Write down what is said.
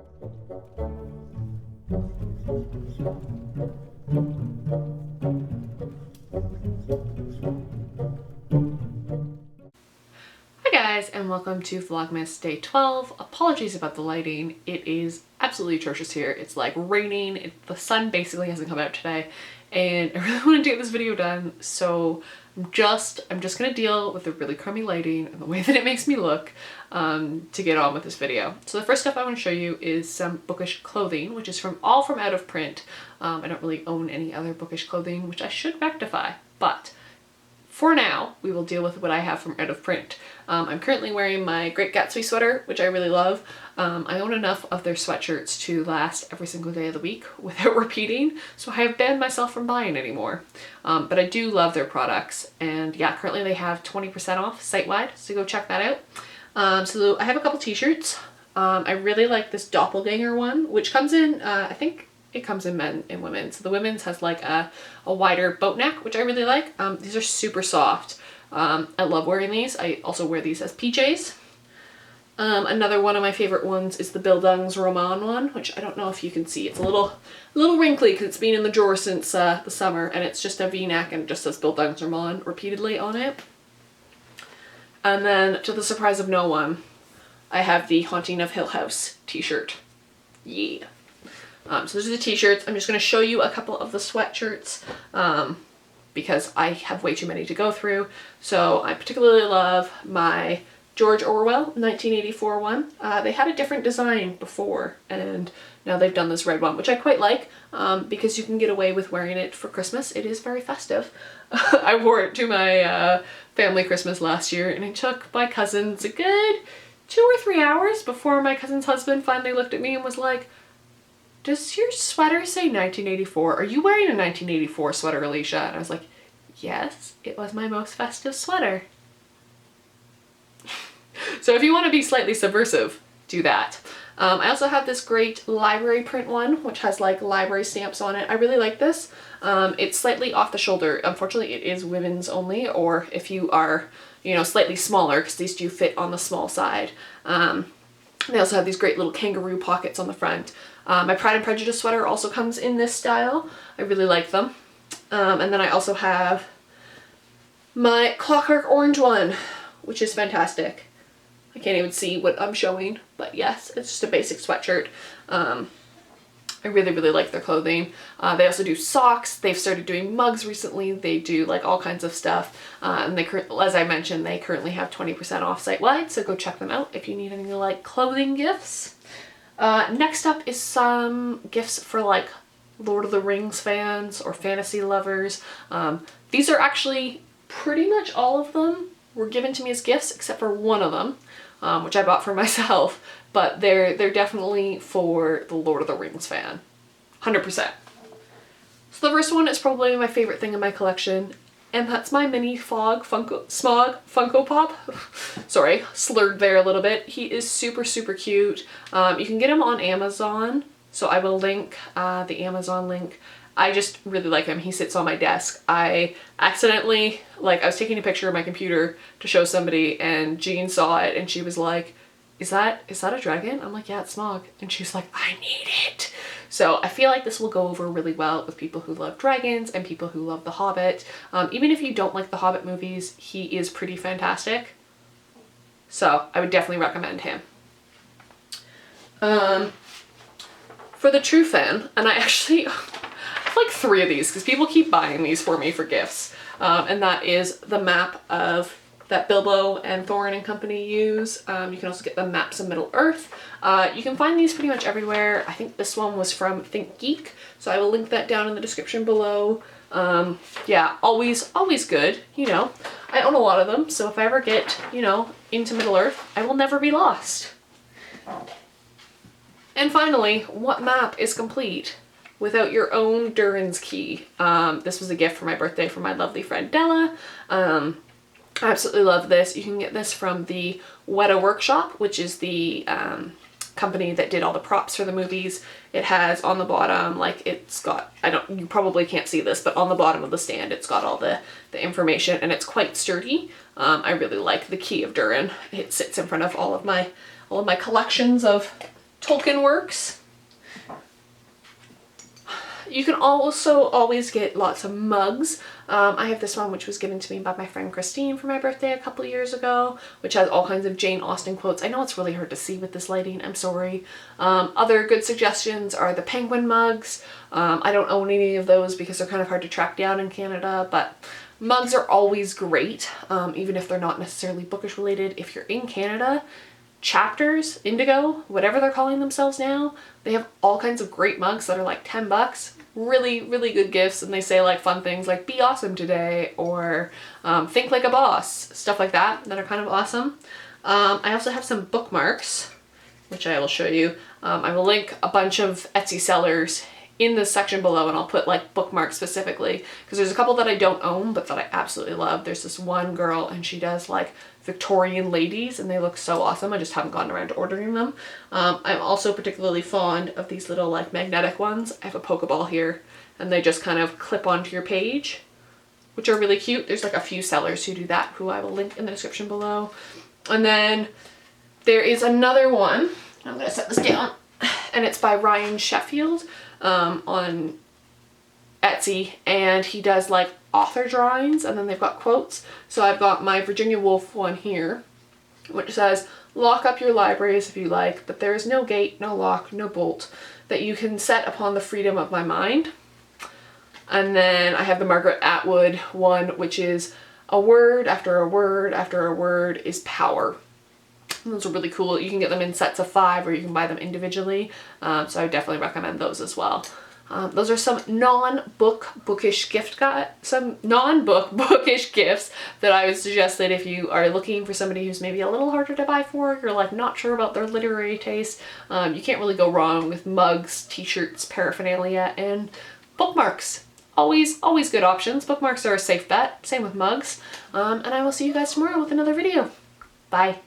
Hi guys, and welcome to Vlogmas day 12. Apologies about the lighting. It is absolutely atrocious here. It's like raining. The sun basically hasn't come out today, and I really want to get this video done, so I'm just gonna deal with the really crummy lighting and the way that it makes me look to get on with this video. So the first stuff I want to show you is some Bookish clothing, which is all from out of print. I don't really own any other Bookish clothing, which I should rectify, but for now, we will deal with what I have from out of print. I'm currently wearing my Great Gatsby sweater, which I really love. I own enough of their sweatshirts to last every single day of the week without repeating, so I have banned myself from buying anymore. But I do love their products, and yeah, currently they have 20% off site-wide, so go check that out. So I have a couple t-shirts. I really like this doppelganger one, which comes in, I think it comes in men and women. So the women's has like a wider boat neck, which I really like. These are super soft. I love wearing these. I also wear these as PJs. Another one of my favorite ones is the Bildungs Roman one, which I don't know if you can see. It's a little wrinkly because it's been in the drawer since the summer, and it's just a V-neck and it just says Bildungs Roman repeatedly on it. And then, to the surprise of no one, I have the Haunting of Hill House t-shirt. Yeah. So those are the t-shirts. I'm just going to show you a couple of the sweatshirts because I have way too many to go through. So I particularly love my George Orwell 1984 one. They had a different design before, and now they've done this red one, which I quite like because you can get away with wearing it for Christmas. It is very festive. I wore it to my family Christmas last year, and it took my cousins a good 2 or 3 hours before my cousin's husband finally looked at me and was like, "Does your sweater say 1984? Are you wearing a 1984 sweater, Alicia?" And I was like, "Yes, it was my most festive sweater." So if you want to be slightly subversive, do that. I also have this great library print one, which has like library stamps on it. I really like this. It's slightly off the shoulder. Unfortunately, it is women's only, or if you are, you know, slightly smaller, because these do fit on the small side. They also have these great little kangaroo pockets on the front. My Pride and Prejudice sweater also comes in this style. I really like them. And then I also have my Clockwork Orange one, which is fantastic. I can't even see what I'm showing, but yes, it's just a basic sweatshirt. I really, really like their clothing. They also do socks. They've started doing mugs recently. They do like all kinds of stuff. And they, as I mentioned, they currently have 20% off site-wide, so go check them out if you need any like clothing gifts. Next up is some gifts for like Lord of the Rings fans or fantasy lovers. These are actually pretty much all of them were given to me as gifts except for one of them, which I bought for myself, but they're definitely for the Lord of the Rings fan. 100%. So the first one is probably my favorite thing in my collection, and that's my mini Smog Funko Pop. Sorry, slurred there a little bit. He is super, super cute. You can get him on Amazon, so I will link the Amazon link. I just really like him. He sits on my desk. I accidentally, I was taking a picture of my computer to show somebody, and Jean saw it and she was like, is that a dragon? I'm like, yeah, it's Smog. And she's like, I need it. So I feel like this will go over really well with people who love dragons and people who love The Hobbit. Even if you don't like the Hobbit movies, he is pretty fantastic. So I would definitely recommend him. For the true fan, and I actually have like 3 of these because people keep buying these for me for gifts. And that is the map of that Bilbo and Thorin and company use. You can also get the maps of Middle Earth. You can find these pretty much everywhere. I think this one was from Think Geek, so I will link that down in the description below. Yeah, always good, you know. I own a lot of them, so if I ever get, you know, into Middle Earth, I will never be lost. And finally, what map is complete without your own Durin's key? This was a gift for my birthday from my lovely friend Della. I absolutely love this. You can get this from the Weta Workshop, which is the company that did all the props for the movies. It has on the bottom, like, it's got, you probably can't see this, but on the bottom of the stand it's got all the information, and it's quite sturdy. I really like the key of Durin. It sits in front of all of my collections of Tolkien works. You can also always get lots of mugs. I have this one which was given to me by my friend Christine for my birthday a couple years ago, which has all kinds of Jane Austen quotes. I know it's really hard to see with this lighting, I'm sorry. Other good suggestions are the penguin mugs. I don't own any of those because they're kind of hard to track down in Canada, but mugs are always great, even if they're not necessarily bookish related. If you're in Canada, Chapters, Indigo, whatever they're calling themselves now, they have all kinds of great mugs that are like 10 bucks. Really, really good gifts, and they say like fun things like be awesome today, or think like a boss, stuff like that are kind of awesome. I also have some bookmarks, which I will show you. I will link a bunch of Etsy sellers in the section below, and I'll put like bookmarks specifically, because there's a couple that I don't own but that I absolutely love. There's this one girl and she does like Victorian ladies and they look so awesome. I just haven't gotten around to ordering them. I'm also particularly fond of these little like magnetic ones. I have a Pokeball here and they just kind of clip onto your page, which are really cute. There's like a few sellers who do that, who I will link in the description below. And then there is another one, I'm gonna set this down, and it's by Ryan Sheffield on Etsy, and he does like author drawings and then they've got quotes. So I've got my Virginia Woolf one here, which says, lock up your libraries if you like, but there is no gate, no lock, no bolt that you can set upon the freedom of my mind. And then I have the Margaret Atwood one, which is a word after a word after a word is power. And those are really cool. You can get them in sets of 5 or you can buy them individually. So I definitely recommend those as well. Those are some non-book bookish gifts that I would suggest that if you are looking for somebody who's maybe a little harder to buy for, you're like not sure about their literary taste, you can't really go wrong with mugs, t-shirts, paraphernalia, and bookmarks. Always good options. Bookmarks are a safe bet. Same with mugs. And I will see you guys tomorrow with another video. Bye.